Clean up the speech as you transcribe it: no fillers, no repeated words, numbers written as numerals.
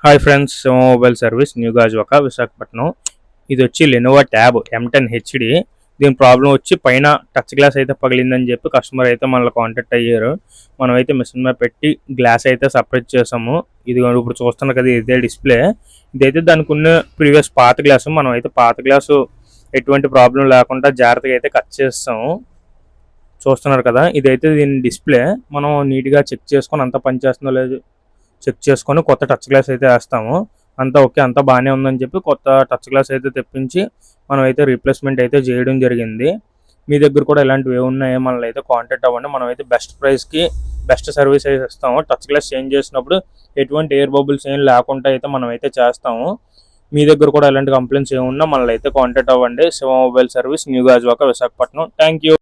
Hi friends, mobile service new Gajuwaka Visakhapatnam. ఇది వచ్చి Lenovo tab M10 HD. దీని ప్రాబ్లం వచ్చి పైన టచ్ గ్లాస్ అయితే పగిలిందని చెప్పి కస్టమర్ అయితే మనల్ని కాంటాక్ట్ అయ్యారు. మనం అయితే మిషన్ మీద పెట్టి గ్లాస్ అయితే సపరేట్ చేసాము. ఇది ఇప్పుడు చూస్తున్నారు కదా, ఇదే డిస్ప్లే. ఇదైతే దానికి ఉన్న ప్రీవియస్ పాత గ్లాసు. మనం అయితే పాత గ్లాసు ఎటువంటి ప్రాబ్లం లేకుండా జాగ్రత్తగా అయితే కట్ చేస్తాము. చూస్తున్నారు కదా, ఇదైతే దీని డిస్ప్లే. మనం నీట్గా చెక్ చేసుకొని అంతా పనిచేస్తుందో లేదు చెక్ చేసుకొని కొత్త టచ్ గ్లాస్ అయితే వేస్తాము. అంతా ఓకే, అంతా బాగానే ఉందని చెప్పి కొత్త టచ్ గ్లాస్ అయితే తెప్పించి మనం అయితే రీప్లేస్మెంట్ అయితే చేయడం జరిగింది. మీ దగ్గర కూడా ఇలాంటివి ఏమున్నాయో మనల్ని అయితే కాంటాక్ట్ అవ్వండి. మనం అయితే బెస్ట్ ప్రైస్కి బెస్ట్ సర్వీస్ అయితే ఇస్తాము. టచ్ గ్లాస్ చేంజ్ చేసినప్పుడు ఎటువంటి ఎయిర్ బబుల్స్ ఏం లేకుండా అయితే మనం అయితే చేస్తాము. మీ దగ్గర కూడా ఇలాంటి కంప్లైంట్స్ ఏమున్నా మనల్ని అయితే కాంటాక్ట్ అవ్వండి. Shiva mobile service, new Gajuwaka, Visakhapatnam. Thank you.